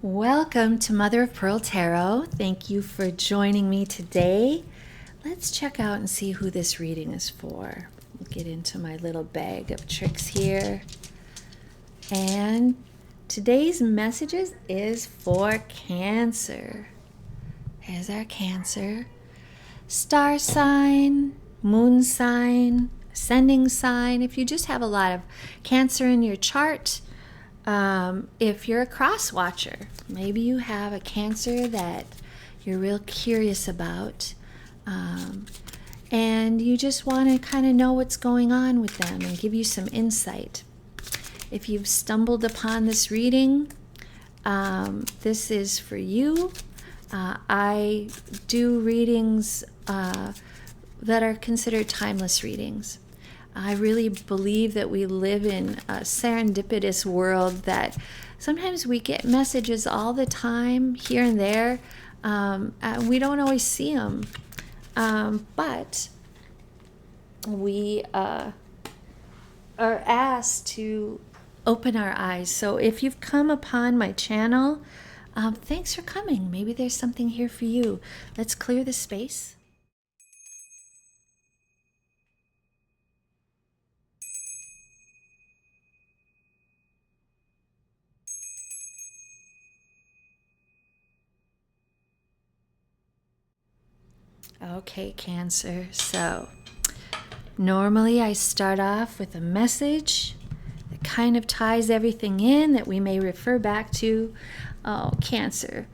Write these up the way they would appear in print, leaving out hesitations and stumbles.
Welcome to Mother of Pearl Tarot. Thank you for joining me today. Let's check out and see who this reading is for. I'll get into my little bag of tricks here. And today's messages is for Cancer. There's our Cancer. Star sign, moon sign, ascending sign. If you just have a lot of Cancer in your chart, if you're a cross watcher, maybe you have a Cancer that you're real curious about, and you just want to kind of know what's going on with them and give you some insight. If you've stumbled upon this reading, this is for you. I do readings that are considered timeless readings. I really believe that we live in a serendipitous world that sometimes we get messages all the time here and there. We don't always see them, but we are asked to open our eyes. So if you've come upon my channel, thanks for coming. Maybe there's something here for you. Let's clear the space. Okay, Cancer. So normally I start off with a message that kind of ties everything in that we may refer back to. Oh, Cancer.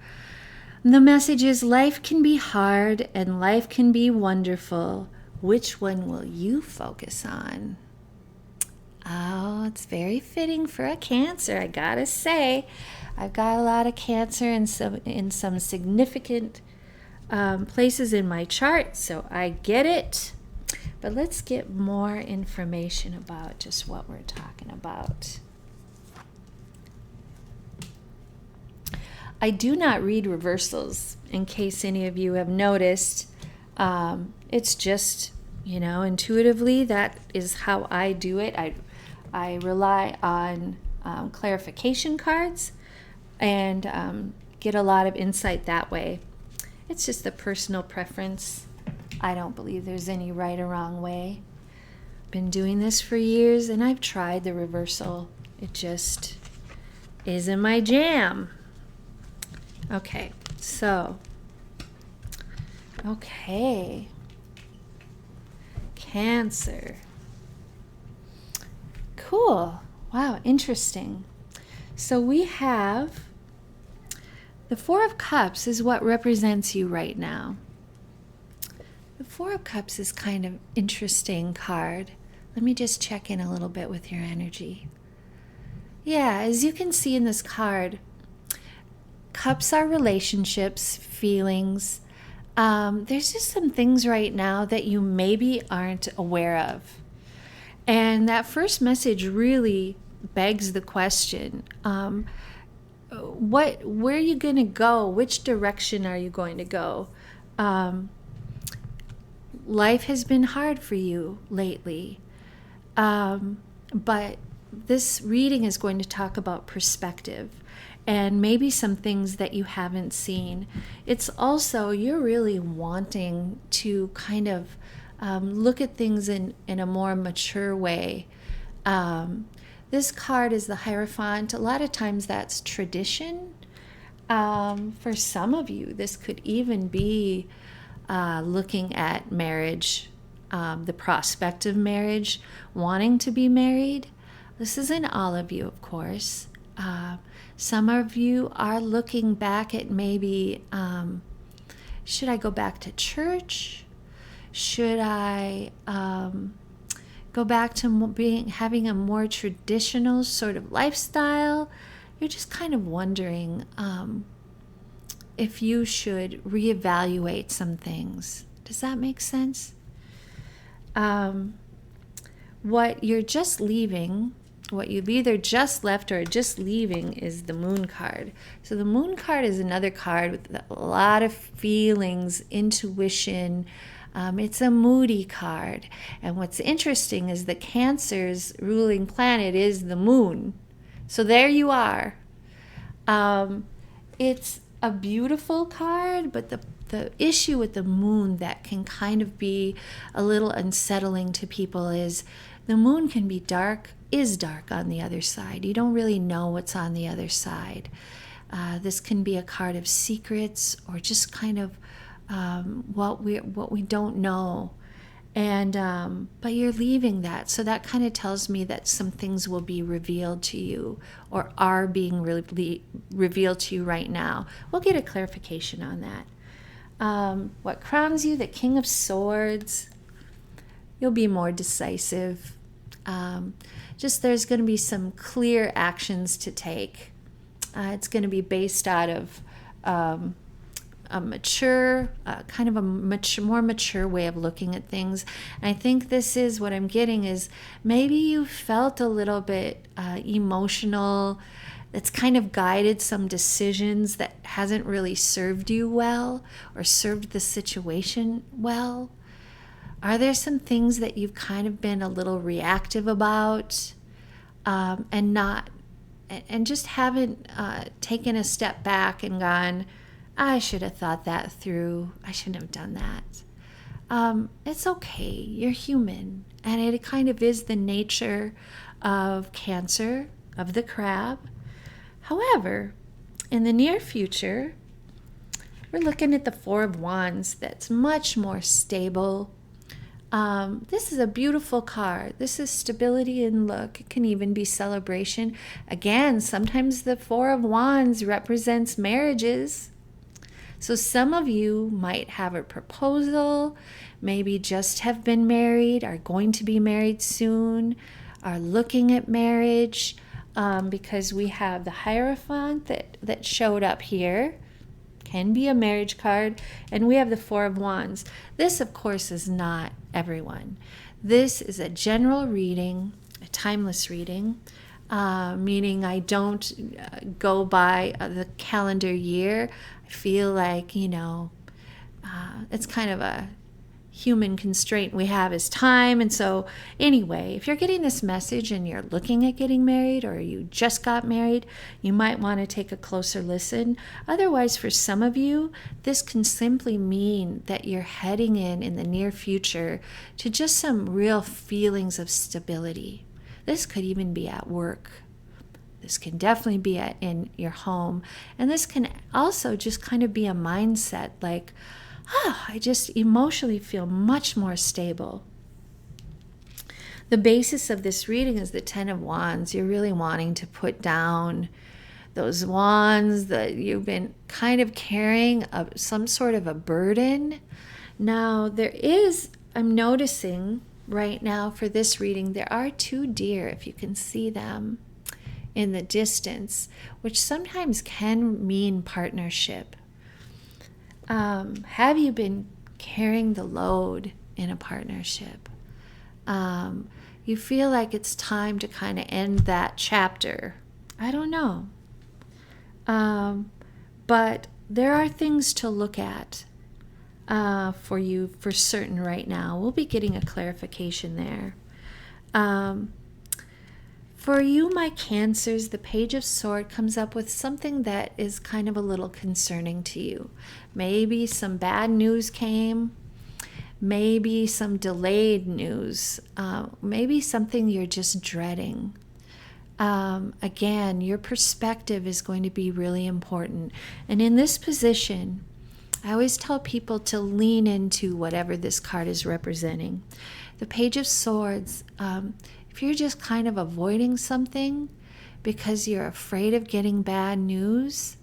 The message is life can be hard and life can be wonderful. Which one will you focus on? Oh, it's very fitting for a Cancer, I gotta say. I've got a lot of Cancer in some significant places in my chart, so I get it. But let's get more information about just what we're talking about. I do not read reversals, in case any of you have noticed. It's just, intuitively, that is how I do it. I rely on clarification cards and get a lot of insight that way. It's just a personal preference. I don't believe there's any right or wrong way. Been doing this for years and I've tried the reversal. It just isn't my jam. Okay, Cancer. Cool. Wow, interesting. So we have the Four of Cups is what represents you right now. The Four of Cups is kind of interesting card. Let me just check in a little bit with your energy. Yeah, as you can see in this card, cups are relationships, feelings. There's just some things right now that you maybe aren't aware of. And that first message really begs the question, where are you going to go? Which direction are you going to go? Life has been hard for you lately. But this reading is going to talk about perspective and maybe some things that you haven't seen. It's also, you're really wanting to kind of look at things in a more mature way. This card is the Hierophant. A lot of times that's tradition. For some of you, this could even be looking at marriage, the prospect of marriage, wanting to be married. This isn't all of you, of course. Some of you are looking back at maybe, should I go back to church? Should I go back to having a more traditional sort of lifestyle? You're just kind of wondering if you should reevaluate some things. Does that make sense? What you're just leaving, what you've either just left or just leaving, is the Moon card. So the Moon card is another card with a lot of feelings, intuition. It's a moody card. And what's interesting is that Cancer's ruling planet is the Moon. So there you are. it's a beautiful card, but the issue with the moon that can kind of be a little unsettling to people is the moon can be dark, is dark on the other side. You don't really know what's on the other side. This can be a card of secrets or just kind of what we don't know. And but you're leaving that, so that kind of tells me that some things will be revealed to you or are being revealed to you right now. We'll get a clarification on that. What crowns you? The King of Swords. You'll be more decisive. Just there's going to be some clear actions to take. It's going to be based out of a mature, kind of a more mature way of looking at things. And I think this is what I'm getting is maybe you felt a little bit emotional. It's kind of guided some decisions that hasn't really served you well or served the situation well. Are there some things that you've kind of been a little reactive about and just haven't taken a step back and gone, I should have thought that through. I shouldn't have done that. It's okay. You're human. And it kind of is the nature of Cancer, of the crab. However, in the near future, we're looking at the Four of Wands that's much more stable. This is a beautiful card. This is stability and look. It can even be celebration. Again, sometimes the Four of Wands represents marriages. So some of you might have a proposal, maybe just have been married, are going to be married soon, are looking at marriage, because we have the Hierophant that showed up here. Can be a marriage card, and we have the Four of Wands. This, of course, is not everyone. This is a general reading, a timeless reading, meaning I don't go by the calendar year. I feel like, it's kind of a human constraint we have is time. And so anyway, if you're getting this message and you're looking at getting married or you just got married, you might want to take a closer listen. Otherwise, for some of you, this can simply mean that you're heading in the near future to just some real feelings of stability. This could even be at work. This can definitely be in your home. And this can also just kind of be a mindset like, I just emotionally feel much more stable. The basis of this reading is the Ten of Wands. You're really wanting to put down those wands that you've been kind of carrying some sort of a burden. Now, I'm noticing right now for this reading, there are two deer, if you can see them in the distance, which sometimes can mean partnership. Have you been carrying the load in a partnership? You feel like it's time to kind of end that chapter. I don't know. But there are things to look at for you for certain right now. We'll be getting a clarification there. For you, my Cancers, the Page of Swords comes up with something that is kind of a little concerning to you. Maybe some bad news came. Maybe some delayed news. Maybe something you're just dreading. Again, your perspective is going to be really important. And in this position, I always tell people to lean into whatever this card is representing. The Page of Swords, if you're just kind of avoiding something because you're afraid of getting bad news,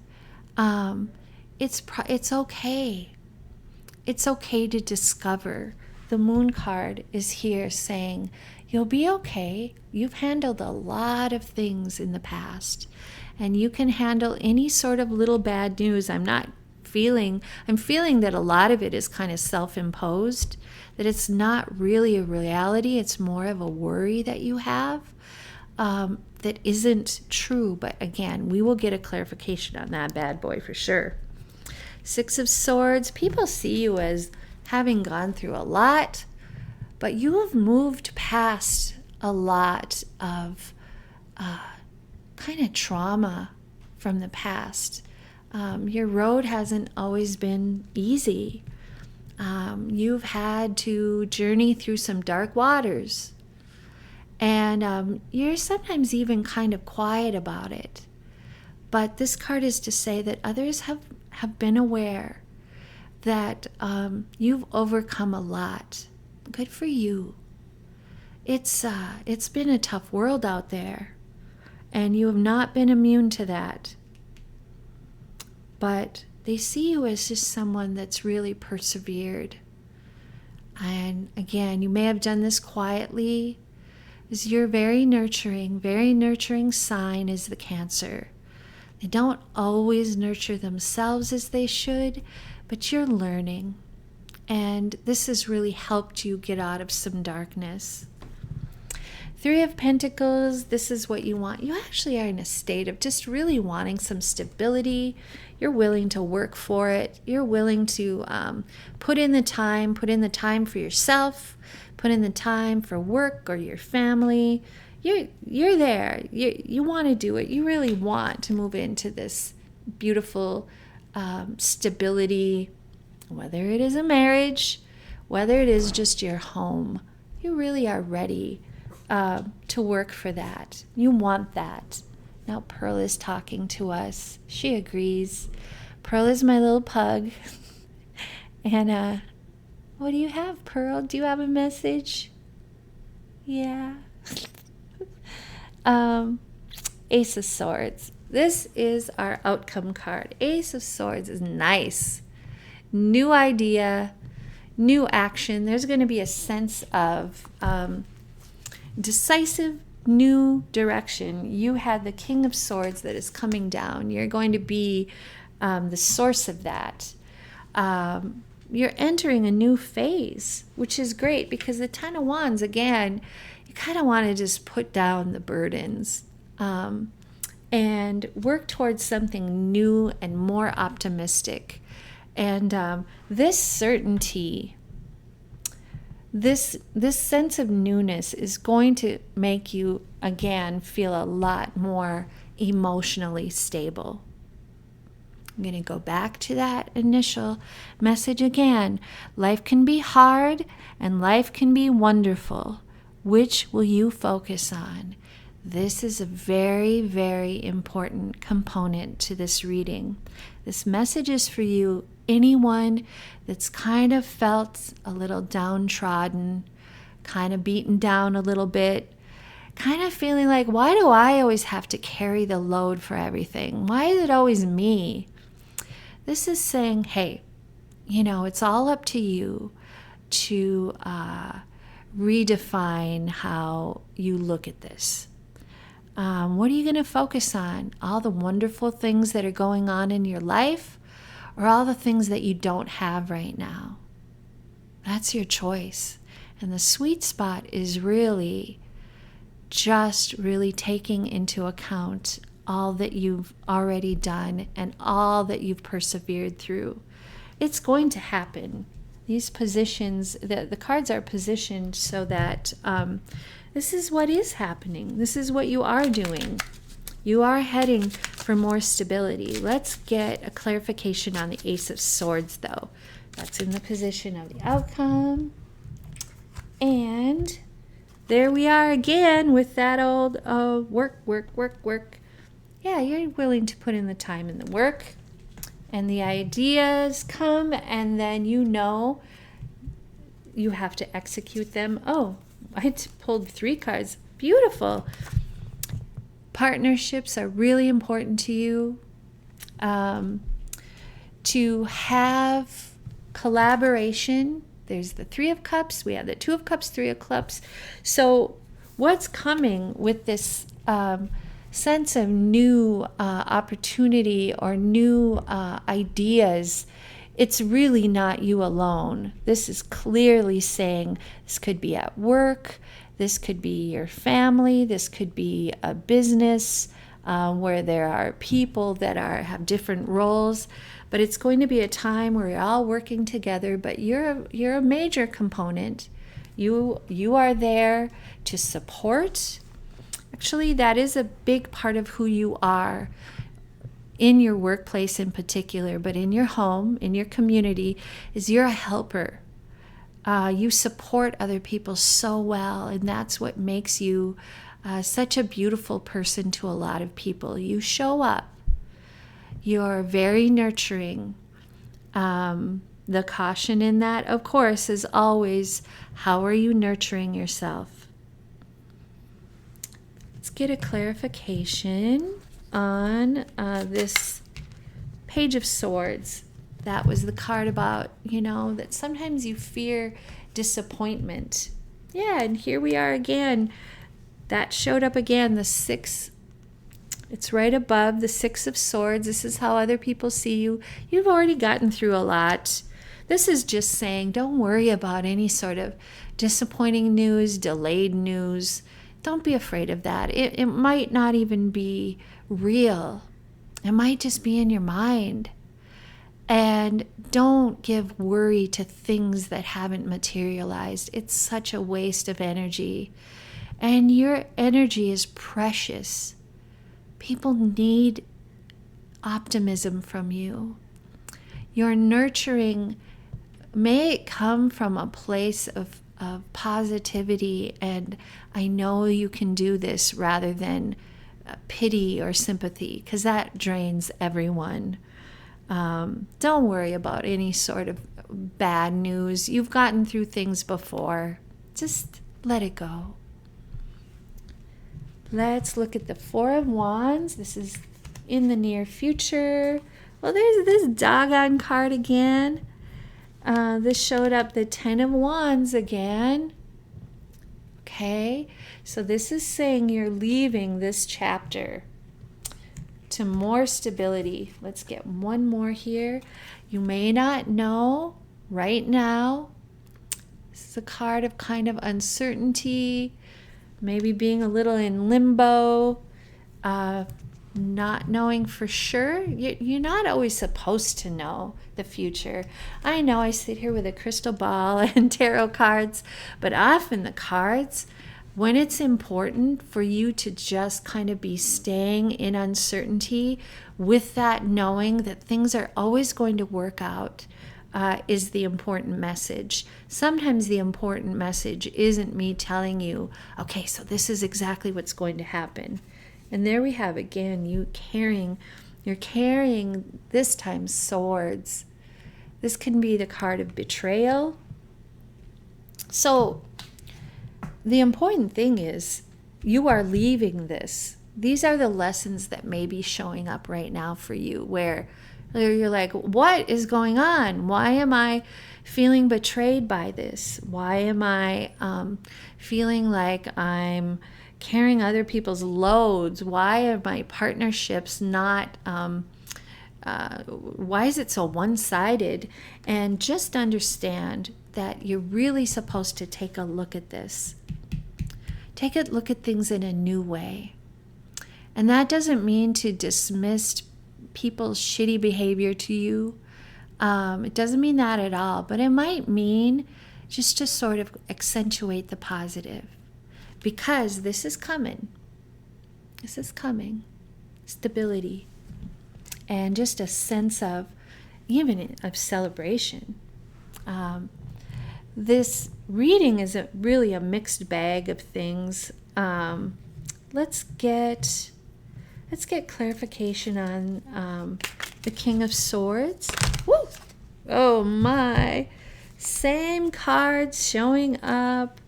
it's okay. It's okay to discover. The Moon card is here saying, you'll be okay. You've handled a lot of things in the past, and you can handle any sort of little bad news. I'm feeling that a lot of it is kind of self-imposed, that it's not really a reality. It's more of a worry that you have that isn't true. But again, we will get a clarification on that bad boy for sure. Six of Swords, people see you as having gone through a lot, but you have moved past a lot of kind of trauma from the past. Your road hasn't always been easy. You've had to journey through some dark waters. And you're sometimes even kind of quiet about it. But this card is to say that others have been aware that you've overcome a lot. Good for you. It's been a tough world out there, and you have not been immune to that. But they see you as just someone that's really persevered. And again, you may have done this quietly, as you're very nurturing sign is the Cancer. They don't always nurture themselves as they should, but you're learning. And this has really helped you get out of some darkness. Three of Pentacles, this is what you want. You actually are in a state of just really wanting some stability. You're willing to work for it. You're willing to put in the time for yourself, put in the time for work or your family. You're there. You want to do it. You really want to move into this beautiful stability, whether it is a marriage, whether it is just your home. You really are ready to work for that. You want that. Now Pearl is talking to us. She agrees. Pearl is my little pug. And what do you have, Pearl? Do you have a message? Yeah. Ace of Swords. This is our outcome card. Ace of Swords is nice. New idea, new action. There's going to be a sense of decisive new direction. You had the King of Swords that is coming down. You're going to be the source of that. You're entering a new phase, which is great because the Ten of Wands, again, you kind of want to just put down the burdens and work towards something new and more optimistic. And this certainty, this sense of newness is going to make you, again, feel a lot more emotionally stable. I'm going to go back to that initial message again. Life can be hard and life can be wonderful. Which will you focus on? This is a very, very important component to this reading. This message is for you, anyone that's kind of felt a little downtrodden, kind of beaten down a little bit, kind of feeling like, why do I always have to carry the load for everything? Why is it always me? This is saying, hey, it's all up to you to redefine how you look at this. What are you going to focus on? All the wonderful things that are going on in your life, or all the things that you don't have right now? That's your choice. And the sweet spot is really just really taking into account all that you've already done and all that you've persevered through. It's going to happen. These positions, the cards are positioned so that this is what is happening. This is what you are doing. You are heading for more stability. Let's get a clarification on the Ace of Swords, though. That's in the position of the outcome. And there we are again with that old work. Yeah, you're willing to put in the time and the work. And the ideas come, and then you have to execute them. Oh, I pulled 3 cards. Beautiful. Partnerships are really important to you. To have collaboration. There's the 3 of Cups. We have the 2 of Cups, 3 of Cups. So what's coming with this sense of new opportunity or new ideas? It's really not you alone. This is clearly saying this could be at work, this could be your family, this could be a business where there are people that have different roles. But it's going to be a time where you're all working together, but you're a major component. You are there to support. Actually, that is a big part of who you are. in your workplace in particular, but in your home, in your community, is you're a helper. You support other people so well, and that's what makes you such a beautiful person to a lot of people. You show up. You're very nurturing. The caution in that, of course, is always, how are you nurturing yourself? Let's get a clarification on this Page of Swords. That was the card about, that sometimes you fear disappointment. Yeah, and here we are again. That showed up again, the 6. It's right above the 6 of Swords. This is how other people see you. You've already gotten through a lot. This is just saying, don't worry about any sort of disappointing news, delayed news. Don't be afraid of that. It might not even be real. It might just be in your mind. And don't give worry to things that haven't materialized. It's such a waste of energy. And your energy is precious. People need optimism from you. Your nurturing, may it come from a place of positivity, and I know you can do this, rather than pity or sympathy, because that drains everyone. Don't worry about any sort of bad news. You've gotten through things before. Just let it go. Let's look at the 4 of Wands. This is in the near future. Well, there's this doggone card again. This showed up the 10 of Wands again. Okay, so this is saying you're leaving this chapter to more stability. Let's get one more here. You may not know right now. This is a card of kind of uncertainty, maybe being a little in limbo, not knowing for sure. You're not always supposed to know the future. I know I sit here with a crystal ball and tarot cards, but often the cards, when it's important for you to just kind of be staying in uncertainty with that knowing that things are always going to work out, is the important message. Sometimes the important message isn't me telling you, okay, so this is exactly what's going to happen. And there we have again, you're carrying this time swords. This can be the card of betrayal. So the important thing is you are leaving this. These are the lessons that may be showing up right now for you, where you're like, what is going on? Why am I feeling betrayed by this? Why am I feeling like I'm carrying other people's loads? Why are my partnerships not, why is it so one-sided? And just understand that you're really supposed to take a look at this. Take a look at things in a new way. And that doesn't mean to dismiss people's shitty behavior to you. It doesn't mean that at all, but it might mean just to sort of accentuate the positive, because this is coming. This is coming. Stability. And just a sense of, even of celebration. This reading is really a mixed bag of things. Let's get clarification on the King of Swords. Woo! Oh my! Same cards showing up.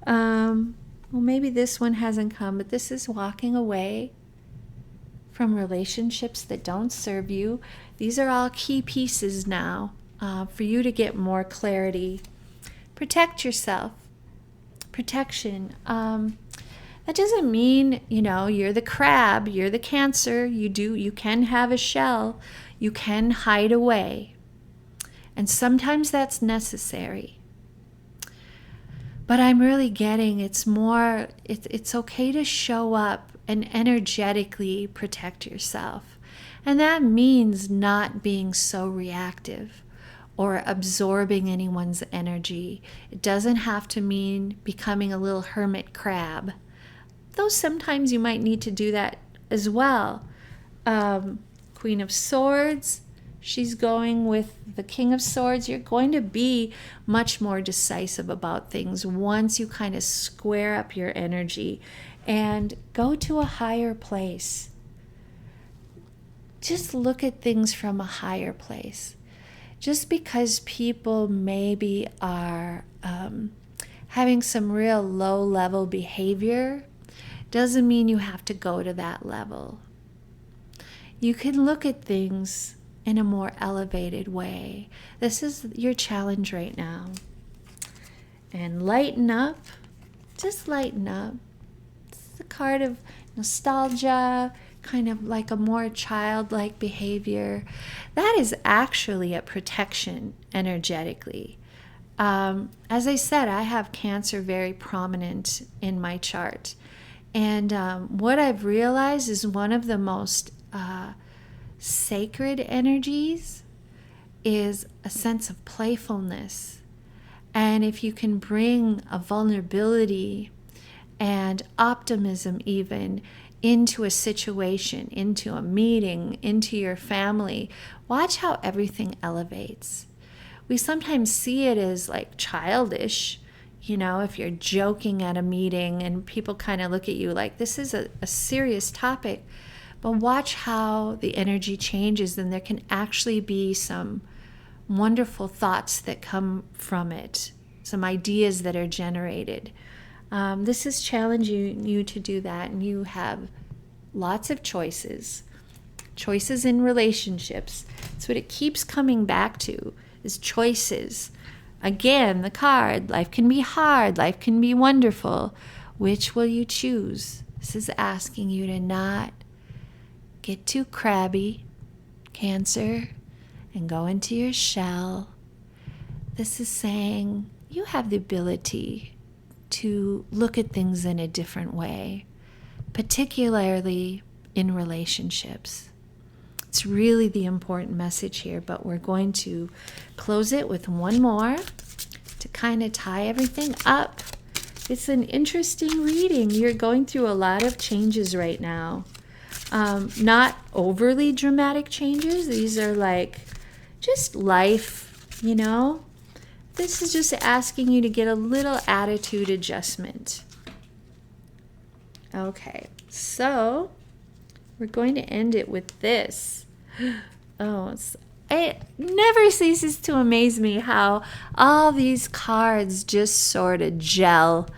Well, maybe this one hasn't come, but this is walking away from relationships that don't serve you. These are all key pieces now for you to get more clarity. Protect yourself. Protection. That doesn't mean, you're the crab, you're the Cancer. You can have a shell. You can hide away. And sometimes that's necessary. But I'm really getting it's okay to show up and energetically protect yourself. And that means not being so reactive or absorbing anyone's energy. It doesn't have to mean becoming a little hermit crab. Though sometimes you might need to do that as well. Queen of Swords. She's going with the King of Swords. You're going to be much more decisive about things once you kind of square up your energy and go to a higher place. Just look at things from a higher place. Just because people maybe are having some real low-level behavior doesn't mean you have to go to that level. You can look at things in a more elevated way. This is your challenge right now. And lighten up. Just lighten up. It's a card of nostalgia, kind of like a more childlike behavior. That is actually a protection energetically. As I said, I have Cancer very prominent in my chart. And what I've realized is one of the most sacred energies is a sense of playfulness. And if you can bring a vulnerability and optimism even into a situation, into a meeting, into your family, watch how everything elevates. We sometimes see it as like childish, if you're joking at a meeting and people kind of look at you like this is a serious topic. But watch how the energy changes, and there can actually be some wonderful thoughts that come from it, some ideas that are generated. This is challenging you to do that, and you have lots of choices. Choices in relationships. That's what it keeps coming back to, is choices. Again, the card, life can be hard, life can be wonderful. Which will you choose? This is asking you to not get too crabby, Cancer, and go into your shell. This is saying you have the ability to look at things in a different way, particularly in relationships. It's really the important message here, but we're going to close it with one more to kind of tie everything up. It's an interesting reading. You're going through a lot of changes right now. Not overly dramatic changes. These are like just life, This is just asking you to get a little attitude adjustment. Okay, so we're going to end it with this. It never ceases to amaze me how all these cards just sort of gel.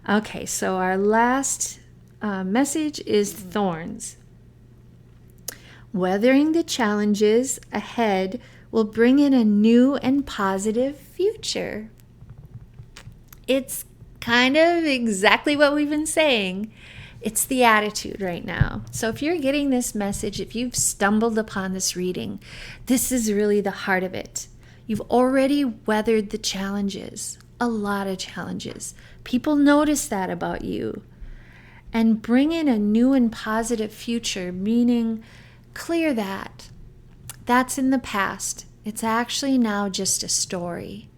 Okay, so our last message is Thorns. Weathering the challenges ahead will bring in a new and positive future. It's kind of exactly what we've been saying. It's the attitude right now. So if you're getting this message, if you've stumbled upon this reading, this is really the heart of it. You've already weathered the challenges, a lot of challenges. People notice that about you. And bring in a new and positive future, meaning clear that. That's in the past. It's actually now just a story.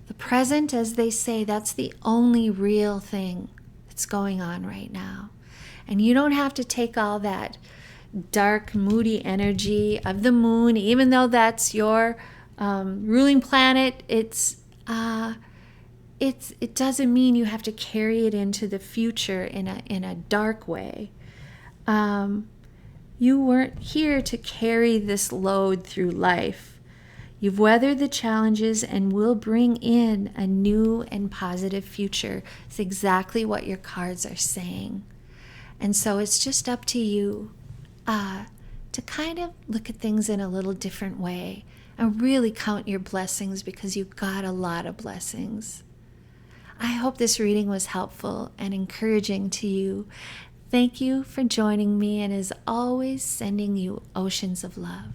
The present, as they say, that's the only real thing that's going on right now. And you don't have to take all that dark, moody energy of the moon, even though that's your ruling planet. It doesn't mean you have to carry it into the future in a dark way. You weren't here to carry this load through life. You've weathered the challenges and will bring in a new and positive future. It's exactly what your cards are saying. And so it's just up to you to kind of look at things in a little different way and really count your blessings, because you've got a lot of blessings. I hope this reading was helpful and encouraging to you. Thank you for joining me, and as always, sending you oceans of love.